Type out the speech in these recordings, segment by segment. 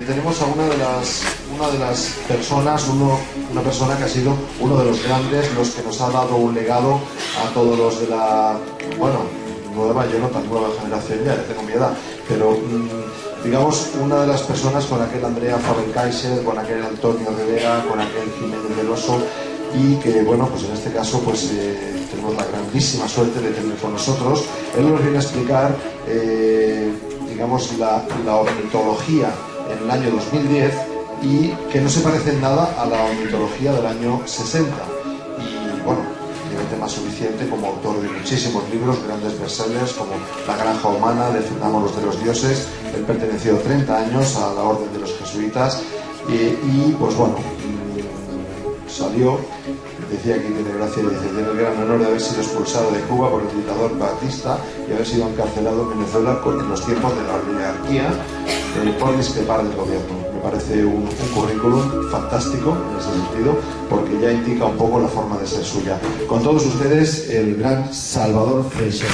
Tenemos a una de las personas, una persona que ha sido uno de los grandes, los que nos ha dado un legado a todos los de la, nueva, yo no tan nueva generación ya tengo mi edad, pero digamos una de las personas con aquel Andrea Faber-Kaiser, con aquel Antonio Rivera, con aquel Jiménez del Oso, y que pues en este caso tenemos la grandísima suerte de tener con nosotros. Él nos viene a explicar digamos la ornitología en el año 2010 y que no se parece en nada a la ornitología del año 60. Y tiene tema suficiente como autor de muchísimos libros, grandes bestsellers como La granja humana, Defendamos de los dioses. Él perteneció 30 años a la orden de los jesuitas y salió, decía que tiene gracia, dice, tiene el gran honor de haber sido expulsado de Cuba por el dictador Batista y haber sido encarcelado en Venezuela en los tiempos de la oligarquía por discrepar del gobierno. Me parece un currículum fantástico en ese sentido, porque ya indica un poco la forma de ser suya. Con todos ustedes, el gran Salvador Freixedo.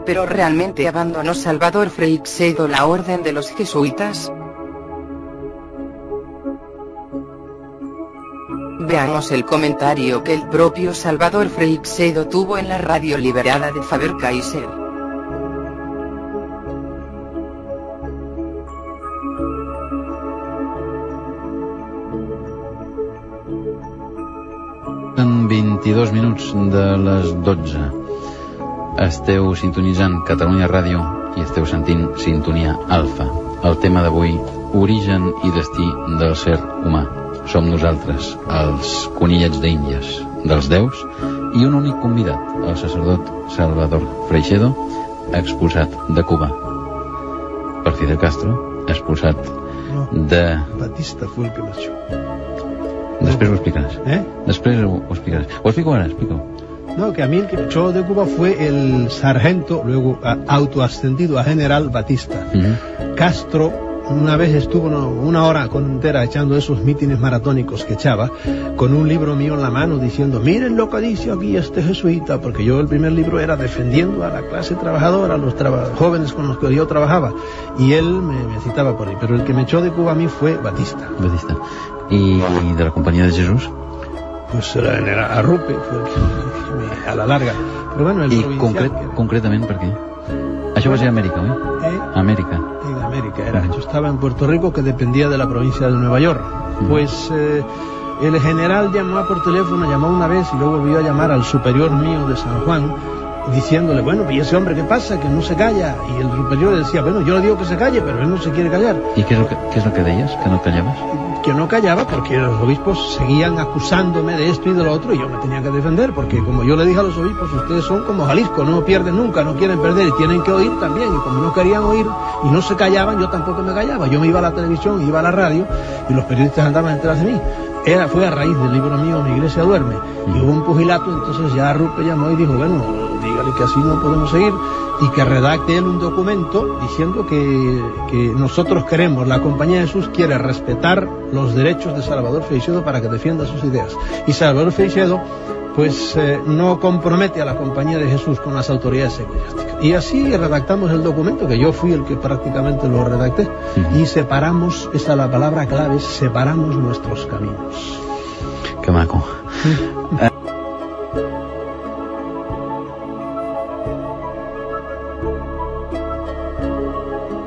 ¿Pero realmente abandonó Salvador Freixedo la orden de los jesuitas? Veamos el comentario que el propio Salvador Freixedo tuvo en la radio liberada de Faber-Kaiser. En 22 minuts de les 12. Esteu sintonitzant Catalunya Ràdio i esteu sentint Sintonia Alfa. El tema d'avui, origen i destí del ser humà. Som nosaltres, els conillets d'Índies, dels déus, i un únic convidat, el sacerdot Salvador Freixedo, expulsat de Cuba. Per Fidel Castro, expulsat de... Batista fue el que marchó. Després ho explicaràs. Després ho explicaràs. Ho explico ara, explico. No, que a mí el que me echó de Cuba fue el sargento, luego autoascendido a general Batista. Castro una vez estuvo una hora entera echando esos mítines maratónicos que echaba, con un libro mío en la mano diciendo, miren lo que dice aquí este jesuita, porque yo el primer libro era defendiendo a la clase trabajadora, a los jóvenes con los que yo trabajaba, y él me citaba por ahí, pero el que me echó de Cuba a mí fue Batista. Batista. ¿Y de la Compañía de Jesús? Pues era Arrupe, fue el que a la larga. Pero bueno, el concretament per què? Això va ser a Amèrica, oi? Amèrica. En América era. Yo estaba en Puerto Rico, que dependía de la provincia de Nueva York. Pues el general llamó por teléfono, llamó una vez y luego volvió a llamar al superior mío de San Juan, diciéndole, bueno, ¿y ese hombre qué pasa? Que no se calla. Y el superior decía, bueno, yo le digo que se calle, pero él no se quiere callar. ¿Y qué es lo que decías? ¿Que no callabas? Que no callaba porque los obispos seguían acusándome de esto y de lo otro y yo me tenía que defender, porque como yo le dije a los obispos, ustedes son como Jalisco, no pierden nunca, no quieren perder y tienen que oír también, y como no querían oír y no se callaban, yo tampoco me callaba, yo me iba a la televisión, iba a la radio y los periodistas andaban detrás de mí. Fue a raíz del libro mío Mi iglesia duerme y hubo un pugilato, entonces ya Rupe llamó y dijo, bueno, dígale que así no podemos seguir y que redacte él un documento diciendo que nosotros queremos, la Compañía de Jesús quiere respetar los derechos de Salvador Freixedo para que defienda sus ideas, y Salvador Freixedo pues no compromete a la Compañía de Jesús con las autoridades eclesiásticas. Y así redactamos el documento, que yo fui el que prácticamente lo redacté, y separamos, esta es la palabra clave, separamos nuestros caminos. Qué maco.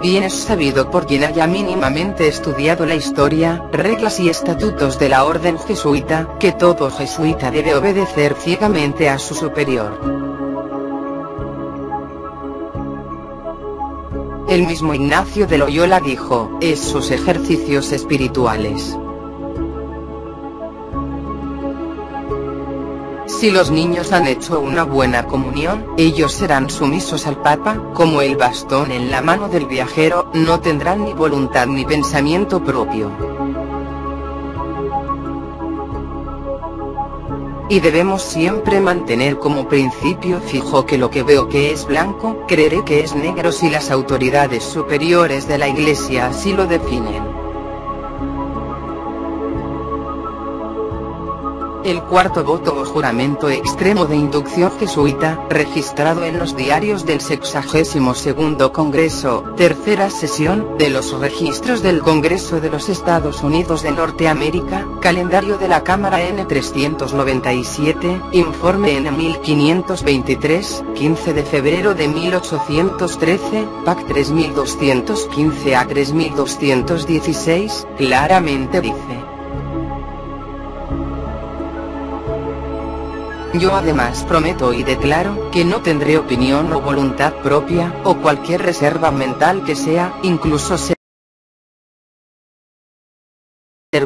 Bien es sabido por quien haya mínimamente estudiado la historia, reglas y estatutos de la orden jesuita, que todo jesuita debe obedecer ciegamente a su superior. El mismo Ignacio de Loyola dijo, es sus ejercicios espirituales. Si los niños han hecho una buena comunión, ellos serán sumisos al Papa, como el bastón en la mano del viajero, no tendrán ni voluntad ni pensamiento propio. y debemos siempre mantener como principio fijo que lo que veo que es blanco, creeré que es negro si las autoridades superiores de la Iglesia así lo definen. El cuarto voto o juramento extremo de inducción jesuita, registrado en los diarios del 62º Congreso, tercera sesión, de los registros del Congreso de los Estados Unidos de Norteamérica, calendario de la Cámara N397, informe N1523, 15 de febrero de 1813, PAC 3215 a 3216, claramente dice: yo además prometo y declaro, que no tendré opinión o voluntad propia, o cualquier reserva mental que sea, incluso ser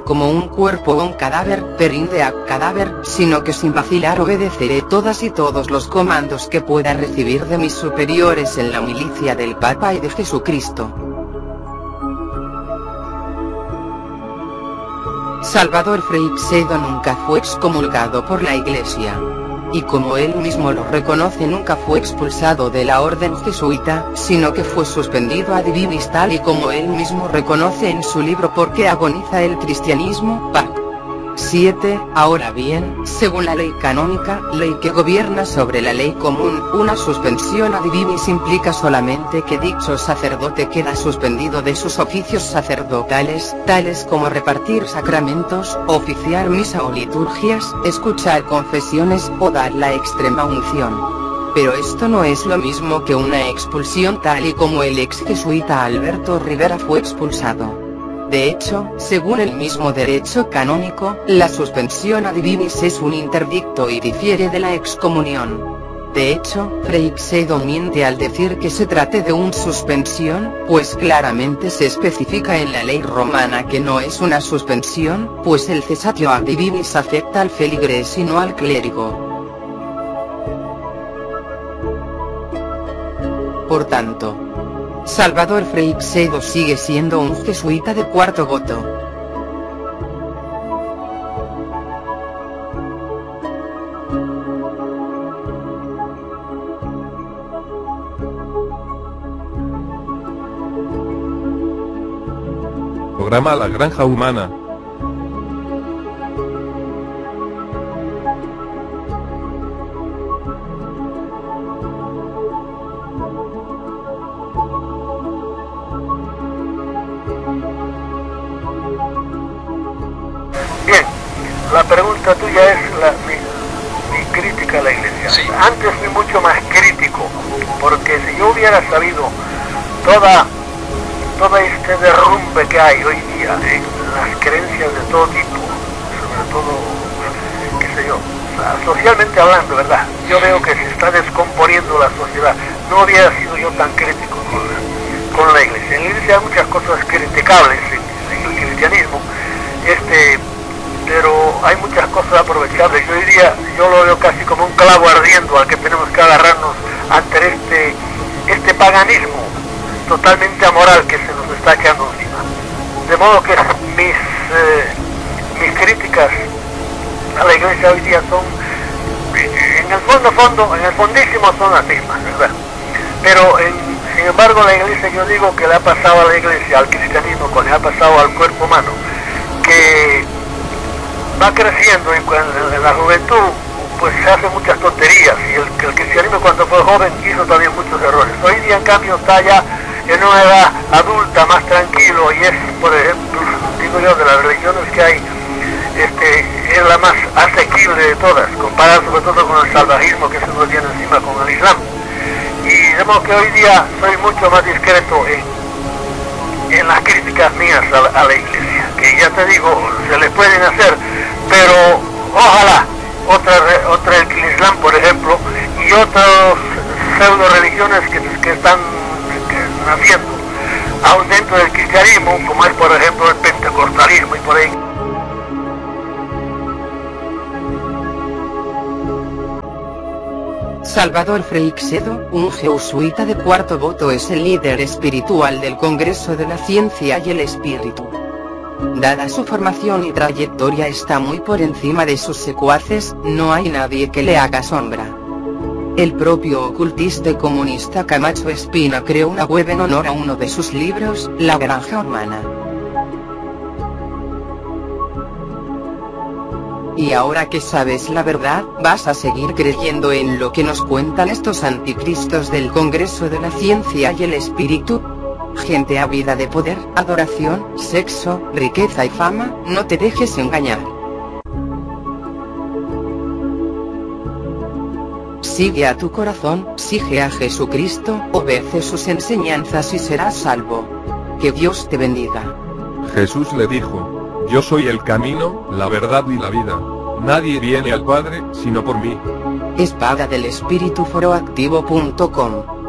como un cuerpo o un cadáver, perinde a cadáver, sino que sin vacilar obedeceré todas y todos los comandos que pueda recibir de mis superiores en la milicia del Papa y de Jesucristo. Salvador Freixedo nunca fue excomulgado por la Iglesia. Y como él mismo lo reconoce, nunca fue expulsado de la orden jesuita, sino que fue suspendido ad vivis, tal y como él mismo reconoce en su libro ¿Por qué agoniza el cristianismo? Pac. 7. Ahora bien, según la ley canónica, ley que gobierna sobre la ley común, una suspensión ad vivis implica solamente que dicho sacerdote queda suspendido de sus oficios sacerdotales, tales como repartir sacramentos, oficiar misa o liturgias, escuchar confesiones, o dar la extrema unción. Pero esto no es lo mismo que una expulsión tal y como el ex jesuita Alberto Rivera fue expulsado. De hecho, según el mismo derecho canónico, la suspensión ad vivis es un interdicto y difiere de la excomunión. De hecho, Freixedo miente al decir que se trate de una suspensión, pues claramente se especifica en la ley romana que no es una suspensión, pues el cesatio ad vivis afecta al feligres y no al clérigo. Por tanto, Salvador Freixedo sigue siendo un jesuita de cuarto voto. Programa La Granja Humana. Bien, la pregunta tuya es mi crítica a la Iglesia. Sí. Antes fui mucho más crítico, porque si yo hubiera sabido toda este derrumbe que hay hoy día en las creencias de todo tipo, sobre todo, qué sé yo, socialmente hablando, ¿verdad? Yo veo que se está descomponiendo la sociedad. No hubiera sido yo tan crítico con la Iglesia. En la Iglesia hay muchas cosas criticables en el cristianismo, pero hay muchas cosas aprovechables. Yo diría, yo lo veo casi como un clavo ardiendo al que tenemos que agarrarnos ante este paganismo totalmente amoral que se nos está echando encima. De modo que mis críticas a la Iglesia hoy día son, en el fondísimo son las mismas, ¿verdad? Pero sin embargo la Iglesia, yo digo que le ha pasado a la Iglesia, al cristianismo, como le ha pasado al cuerpo humano, que va creciendo en la juventud, pues se hacen muchas tonterías, y el cristianismo cuando fue joven hizo también muchos errores. Hoy día en cambio está ya en una edad adulta, más tranquilo, y es, por ejemplo, digo yo, de las religiones que hay, es la más asequible de todas, comparada sobre todo con el salvajismo que se nos viene encima con el Islam. Y de modo que hoy día soy mucho más discreto en las críticas mías a la Iglesia, que ya te digo, se le pueden hacer, pero ojalá otra el Islam, por ejemplo, y otras pseudo religiones que están naciendo aún dentro del cristianismo, como es por ejemplo el pentecostalismo y por ahí. Salvador Freixedo, un jesuita de cuarto voto, es el líder espiritual del Congreso de la Ciencia y el Espíritu. Dada su formación y trayectoria está muy por encima de sus secuaces, no hay nadie que le haga sombra. El propio ocultista y comunista Camacho Espina creó una web en honor a uno de sus libros, La Granja Humana. Y ahora que sabes la verdad, ¿vas a seguir creyendo en lo que nos cuentan estos anticristos del Congreso de la Ciencia y el Espíritu? Gente ávida de poder, adoración, sexo, riqueza y fama, no te dejes engañar. Sigue a tu corazón, sigue a Jesucristo, obedece sus enseñanzas y serás salvo. Que Dios te bendiga. Jesús le dijo: yo soy el camino, la verdad y la vida. Nadie viene al Padre, sino por mí. Espada del Espíritu foroactivo.com